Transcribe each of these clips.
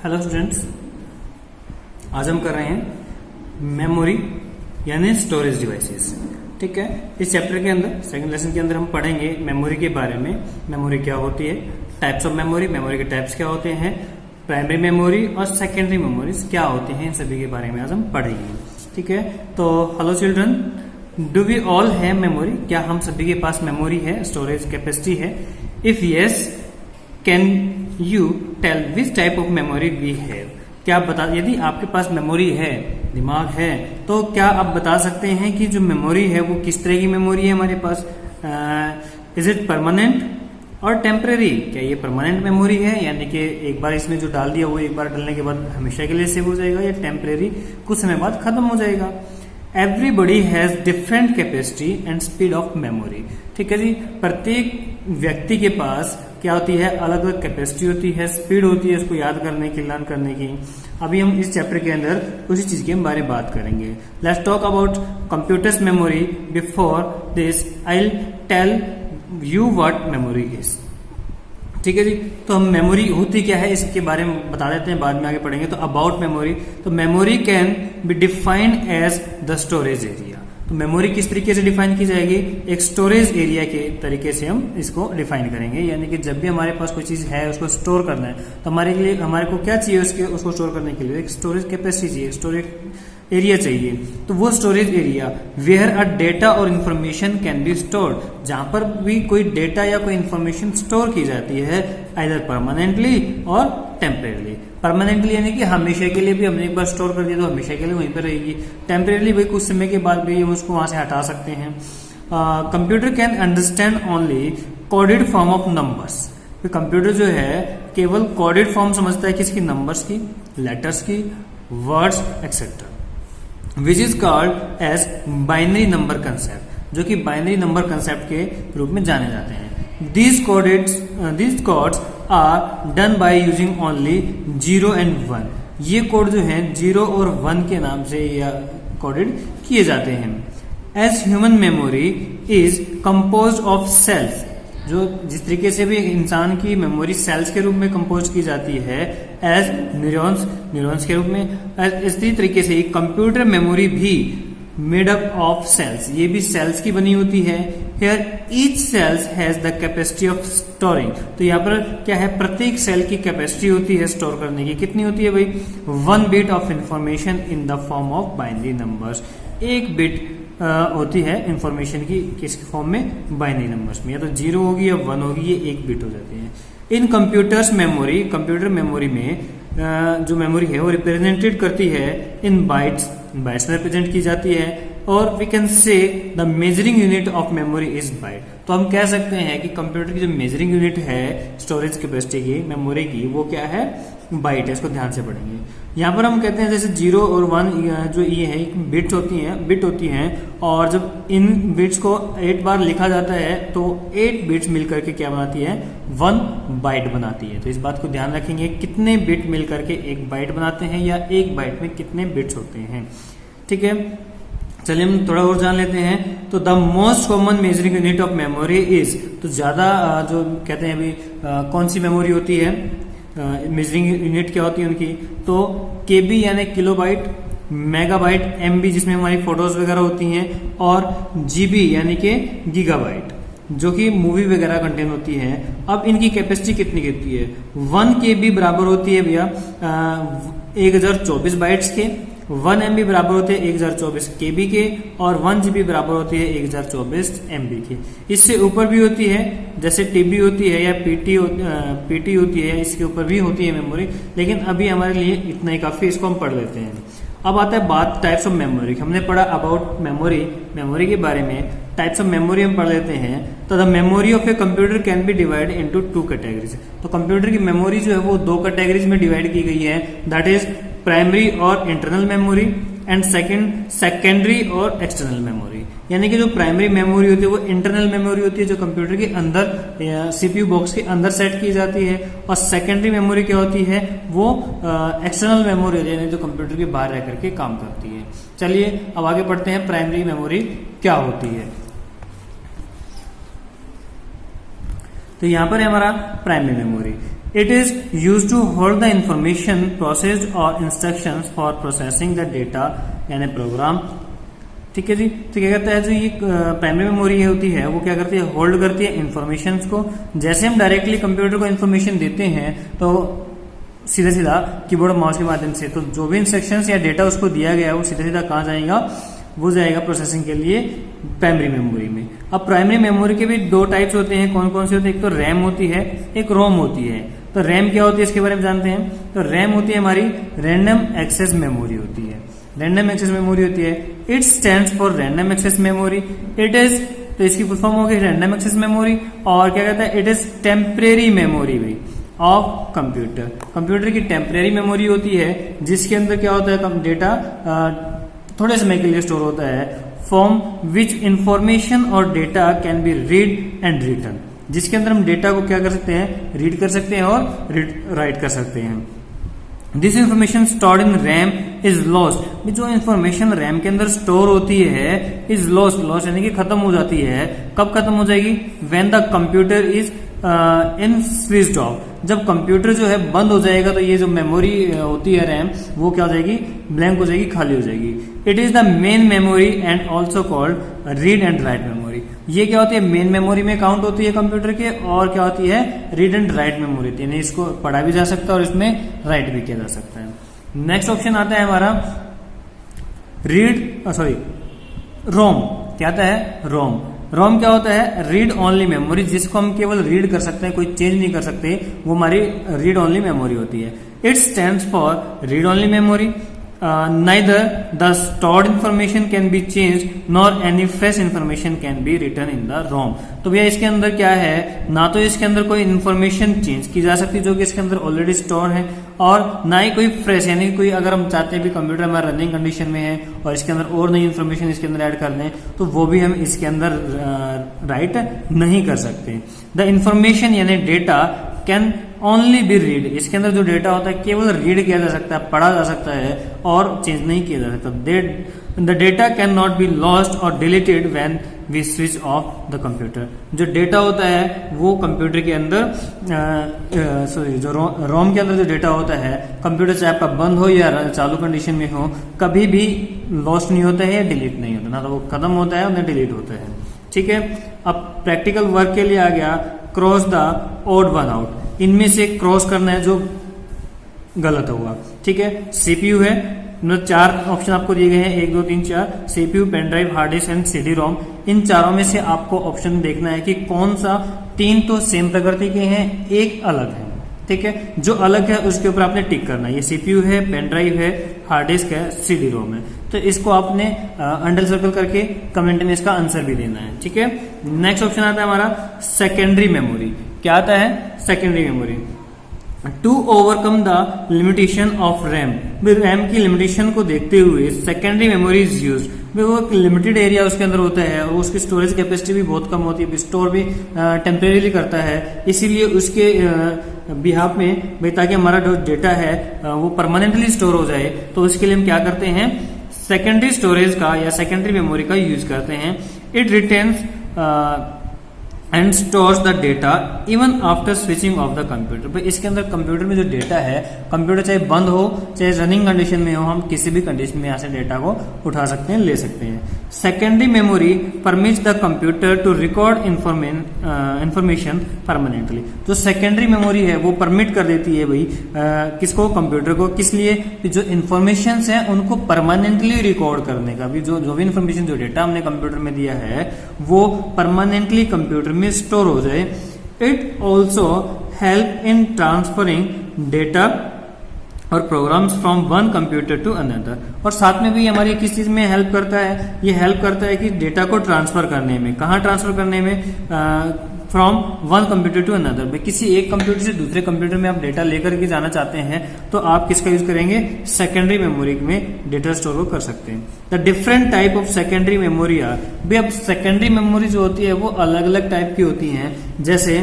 Hello students, आज हम कर रहे हैं मेमोरी यानी स्टोरेज डिवाइसेस। ठीक है, इस चैप्टर के अंदर सेकंड लेसन के अंदर हम पढ़ेंगे मेमोरी के बारे में। मेमोरी क्या होती है, टाइप्स ऑफ मेमोरी, मेमोरी के टाइप्स क्या होते हैं, प्राइमरी मेमोरी और सेकेंडरी मेमोरीज क्या होती हैं, इन सभी के बारे में आज हम पढ़ेंगे। ठीक है, तो hello children, do we all have memory? क्या हम सभी के पास मेमोरी है, स्टोरेज कैपेसिटी है? If yes, can you tell which type of memory we have? क्या आप बता, यदि आपके पास मेमोरी है, दिमाग है, तो क्या आप बता सकते हैं कि जो मेमोरी है वो किस तरह की मेमोरी है हमारे पास? इज इट परमानेंट और टेम्परेरी? क्या ये परमानेंट मेमोरी है, यानी कि एक बार इसमें जो डाल दिया वो एक बार डालने के बाद हमेशा के लिए सेव हो जाएगा, या टेम्परेरी कुछ समय बाद खत्म हो जाएगा? Everybody has different capacity and speed of memory. ठीक है जी, प्रत्येक व्यक्ति के पास क्या होती है, अलग अलग कैपेसिटी होती है, स्पीड होती है उसको याद करने की, लर्न करने की। अभी हम इस चैप्टर के अंदर उसी चीज के बारे में बात करेंगे। Let's talk about computers memory. Before this I will tell you what memory is. ठीक है जी, तो हम मेमोरी होती क्या है इसके बारे में बता देते हैं, बाद में आगे पढ़ेंगे। तो अबाउट मेमोरी, तो memory can be defined as the storage area. तो मेमोरी किस तरीके से डिफाइन की जाएगी? एक स्टोरेज एरिया के तरीके से हम इसको डिफाइन करेंगे। यानी कि जब भी हमारे पास कोई चीज है उसको स्टोर करना है, तो हमारे को क्या चाहिए उसको स्टोर करने के लिए? एक स्टोरेज कैपेसिटी चाहिए, स्टोरेज एरिया चाहिए। तो वो storage area where a data और इंफॉर्मेशन कैन बी स्टोर्ड, जहां पर भी कोई डेटा या कोई इंफॉर्मेशन स्टोर की जाती है, आइदर परमानेंटली और टेम्परेरी। परमानेंटली यानी कि हमेशा के लिए भी हमने एक बार स्टोर कर दिया तो हमेशा के लिए वहीं पर रहेगी। टेम्परेरी भाई कुछ समय के बाद भी हम उसको वहां से हटा सकते हैं। Computer can understand only coded form of numbers. Computer जो है केवल कोडेड फॉर्म समझता है, किसकी? नंबर्स की, लेटर्स की, words etcetera, which is called as binary number concept, जो कि बाइनरी नंबर कंसेप्ट के रूप में जाने जाते हैं। These codes are done by using only 0 and 1. ये कोड जो है 0 और 1 के नाम से या कोडेड किए जाते हैं। As human memory is composed of cells, जो जिस तरीके से भी इंसान की मेमोरी सेल्स के रूप में कंपोज की जाती है, एज न्यूरॉन्स के रूप में, इसी तरीके से कंप्यूटर मेमोरी भी मेड अप ऑफ सेल्स, ये भी सेल्स की बनी होती है। Here each cells has the capacity of storing. तो यहाँ पर क्या है, प्रत्येक सेल की कैपेसिटी होती है स्टोर करने की। कितनी होती है भाई? 1 bit of information in the form of binary numbers. एक बिट होती है इंफॉर्मेशन की किसके फॉर्म में? बाइनरी नंबर्स में। या तो 0 होगी या 1 होगी, ये एक बिट हो जाती है। In computers memory, computer memory में जो मेमोरी है वो रिप्रेजेंटेड करती है इन बाइट्स में रिप्रेजेंट की जाती है। और we can say the measuring unit of memory is byte. तो हम कह सकते हैं कि कंप्यूटर की जो मेजरिंग यूनिट है स्टोरेज कैपेसिटी की, मेमोरी की, वो क्या है? बाइट है। इसको ध्यान से पढ़ेंगे। यहाँ पर हम कहते हैं जैसे 0 और 1 जो ये है बिट होती हैं, और जब इन बिट्स को 8 बार लिखा जाता है तो 8 बिट्स मिलकर के क्या बनाती है? 1 बाइट बनाती है। तो इस बात को ध्यान रखेंगे, कितने बिट मिलकर के एक बाइट बनाते हैं, या एक बाइट में कितने बिट्स होते हैं। ठीक है, चलिए हम थोड़ा और जान लेते हैं। तो the most common measuring unit of memory is, तो ज्यादा जो कहते हैं अभी कौन सी मेमोरी होती है, मेजरिंग यूनिट क्या होती है उनकी? तो केबी यानी किलोबाइट, मेगाबाइट, एमबी जिसमें हमारी फोटोज वगैरह होती हैं, और जीबी यानी कि गीगाबाइट जो कि मूवी वगैरह कंटेन होती है। अब इनकी कैपेसिटी कितनी कितनी है? 1 केबी बराबर होती है भैया 1024 बाइट्स के, 1 MB बराबर होते हैं 1024 KB के, और 1 GB बराबर होती है 1024 MB की। इससे ऊपर भी होती है, जैसे TB होती है या PT होती है, इसके ऊपर भी होती है मेमोरी, लेकिन अभी हमारे लिए इतना ही काफी, इसको हम पढ़ लेते हैं। अब आता है बात टाइप्स ऑफ मेमोरी। हमने पढ़ा अबाउट मेमोरी के बारे में। टाइप्स ऑफ मेमोरी हम पढ़ लेते हैं। तो the memory of a computer can be divide into 2 categories. तो कंप्यूटर की मेमोरी जो है वो 2 कैटेगरीज में डिवाइड की गई है, दैट इज प्राइमरी और इंटरनल मेमोरी, एंड सेकेंडरी और एक्सटर्नल मेमोरी। यानी कि जो प्राइमरी मेमोरी होती है वो इंटरनल मेमोरी होती है, जो कंप्यूटर के अंदर सीपीयू बॉक्स के अंदर सेट की जाती है। और सेकेंडरी मेमोरी क्या होती है? वो एक्सटर्नल मेमोरी होती है, यानी जो कंप्यूटर के बाहर रह करके काम करती है। चलिए अब आगे पढ़ते हैं, प्राइमरी मेमोरी क्या होती है। तो यहां पर है हमारा primary memory. It is use to hold the information processed और instructions for processing the data यानी प्रोग्राम। ठीक है जी। तो क्या कहता है जो ये प्राइमरी मेमोरी होती है वो क्या करती है, होल्ड करती है इंफॉर्मेशन को। जैसे हम डायरेक्टली कंप्यूटर को इंफॉर्मेशन देते हैं तो सीधा सीधा कीबोर्ड और माउस के माध्यम से, तो जो भी इंस्ट्रक्शंस या डेटा उसको दिया गया है वो सीधा सीधा कहाँ जाएगा, वो जाएगा प्रोसेसिंग के लिए प्राइमरी मेमोरी में। अब प्राइमरी मेमोरी के भी दो टाइप्स होते हैं, कौन कौन से होते हैं, एक तो रैम होती है, एक रोम होती है। तो रैम क्या होती है इसके बारे में जानते हैं। तो रैम होती है हमारी रैंडम एक्सेस मेमोरी होती है, रैंडम एक्सेस मेमोरी होती है। It stands for random access memory. It is, तो इसकी फुल फॉर्म होगी रैंडम एक्सेस मेमोरी। और क्या कहता है, इट इज टेम्परेरी मेमोरी भी ऑफ कंप्यूटर। कंप्यूटर की टेम्परेरी मेमोरी होती है जिसके अंदर क्या होता है, डेटा थोड़े समय के लिए स्टोर होता है। फ्रॉम विच इंफॉर्मेशन और data can be read and return, जिसके अंदर हम डेटा को क्या कर सकते हैं, रीड कर सकते हैं और राइट कर सकते हैं। This information stored in RAM is lost. जो इंफॉर्मेशन रैम के अंदर स्टोर होती है इज लॉस्ट, लॉस्ट यानी कि खत्म हो जाती है। कब खत्म हो जाएगी, when the computer is in switched off. जब कंप्यूटर जो है बंद हो जाएगा तो ये जो मेमोरी होती है रैम वो क्या हो जाएगी, ब्लैंक हो जाएगी, खाली हो जाएगी। It is the main memory and also called read and write memory. ये क्या होती है, मेन मेमोरी में काउंट होती है कंप्यूटर के, और क्या होती है, रीड एंड राइट मेमोरी होती है, यानी इसको पढ़ा भी जा सकता है और इसमें राइट भी किया जा सकता है। नेक्स्ट ऑप्शन आता है हमारा रोम। क्या आता है, रोम। रोम क्या होता है, रीड ओनली मेमोरी, जिसको हम केवल रीड कर सकते हैं, कोई चेंज नहीं कर सकते, वो हमारी रीड ओनली मेमोरी होती है। It stands for read only memory. neither the stored information can be changed nor any fresh information can be written in the ROM। तो भैया इसके अंदर क्या है, ना तो इसके अंदर कोई इन्फॉर्मेशन चेंज की जा सकती जो कि इसके अंदर ऑलरेडी स्टोर है, और ना ही कोई फ्रेश, यानी कोई अगर हम चाहते हैं भी कंप्यूटर हमारा रनिंग कंडीशन में है और इसके अंदर और नई इन्फॉर्मेशन इसके अंदर ऐड कर दें तो वो भी हम इसके अंदर राइट नहीं कर सकते। द इंफॉर्मेशन यानी data can only be read. इसके अंदर जो डेटा होता है केवल रीड किया जा सकता है, पढ़ा जा सकता है और चेंज नहीं किया जा सकता। The data can not be lost और deleted when we switch off the computer. जो डेटा होता है वो कंप्यूटर के अंदर जो रोम के अंदर जो डेटा होता है, कंप्यूटर चाहे आपका बंद हो या चालू कंडीशन में हो, कभी भी लॉस्ट नहीं होता है या डिलीट नहीं होता, ना तो वो खत्म होता है और ना डिलीट होता है। ठीक है। अब प्रैक्टिकल वर्क के लिए आ गया cross the odd one out. इनमें से क्रॉस करना है जो गलत होगा। ठीक है। सीपीयू है, मतलब 4 ऑप्शन आपको दिए गए हैं, 1 2 3 4, CPU, pen drive, hard disk and CD ROM. इन चारों में से आपको ऑप्शन देखना है कि कौन सा, 3 तो सेम प्रकृति के हैं, एक अलग है। ठीक है। जो अलग है उसके ऊपर आपने टिक करना है। ये सीपीयू है, पेन ड्राइव है, हार्ड डिस्क है, सीडी रोम है, तो इसको आपने अंडर सर्कल करके कमेंट में इसका आंसर भी देना है। ठीक है। नेक्स्ट ऑप्शन आता है हमारा सेकेंडरी मेमोरी। क्या आता है, secondary memory. To overcome the limitation of RAM. RAM की लिमिटेशन को देखते हुए सेकेंडरी मेमोरी इज यूज। वो एक लिमिटेड एरिया उसके अंदर होता है और उसकी स्टोरेज कैपेसिटी भी बहुत कम होती है, स्टोर भी टेम्परेरी करता है, इसीलिए उसके बिहाफ में भाई ताकि हमारा जो डेटा है वो परमानेंटली स्टोर हो जाए, तो उसके लिए हम क्या करते हैं, सेकेंडरी स्टोरेज का या सेकेंडरी मेमोरी का यूज करते हैं। It retains and stores the data even after switching off the computer. भाई इसके अंदर कंप्यूटर में जो डेटा है, कंप्यूटर चाहे बंद हो चाहे रनिंग कंडीशन में हो, हम किसी भी कंडीशन में यहाँ से डेटा को उठा सकते हैं, ले सकते हैं। Secondary memory permits the computer to record information permanently. जो सेकेंडरी मेमोरी है वो परमिट कर देती है भाई किसको, कंप्यूटर को, किस लिए, जो इन्फॉर्मेशन है उनको परमानेंटली रिकॉर्ड करने का। भी जो भी इन्फॉर्मेशन, जो डेटा हमने कंप्यूटर में दिया है वो परमानेंटली कंप्यूटर में स्टोर हो जाए। It also help in transferring data और programs from one computer to another. और साथ में भी हमारी किस चीज में हेल्प करता है, ये हेल्प करता है कि डेटा को ट्रांसफर करने में। कहाँ ट्रांसफर करने में, from one computer to another. किसी एक कंप्यूटर से दूसरे कंप्यूटर में आप डेटा लेकर के जाना चाहते हैं तो आप किसका यूज करेंगे, सेकेंडरी मेमोरी में डेटा स्टोर कर सकते हैं। The different type of secondary memory are. भी अब सेकेंडरी मेमोरी जो होती है वो अलग अलग टाइप की होती हैं, जैसे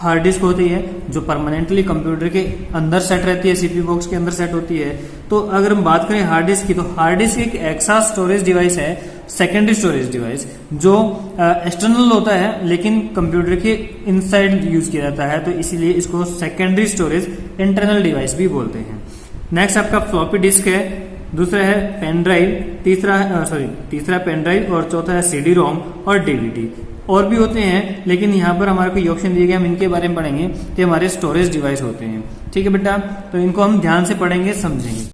हार्ड डिस्क होती है जो परमानेंटली कंप्यूटर के अंदर सेट रहती है, सीपीयू बॉक्स के अंदर सेट होती है। तो अगर हम बात करें हार्ड डिस्क की, तो हार्ड डिस्क एक ऐसा स्टोरेज डिवाइस है, सेकेंडरी स्टोरेज डिवाइस, जो एक्सटर्नल होता है लेकिन कंप्यूटर के इनसाइड यूज किया जाता है, तो इसीलिए इसको सेकेंडरी स्टोरेज इंटरनल डिवाइस भी बोलते हैं। नेक्स्ट आपका फ्लॉपी डिस्क है, दूसरा है पेन ड्राइव, तीसरा पेन ड्राइव और चौथा है सीडी रोम और डीवीडी। और भी होते हैं लेकिन यहाँ पर हमारे को ये ऑप्शन दिए गए, हम इनके बारे में पढ़ेंगे कि हमारे स्टोरेज डिवाइस होते हैं। ठीक है बेटा, तो इनको हम ध्यान से पढ़ेंगे, समझेंगे।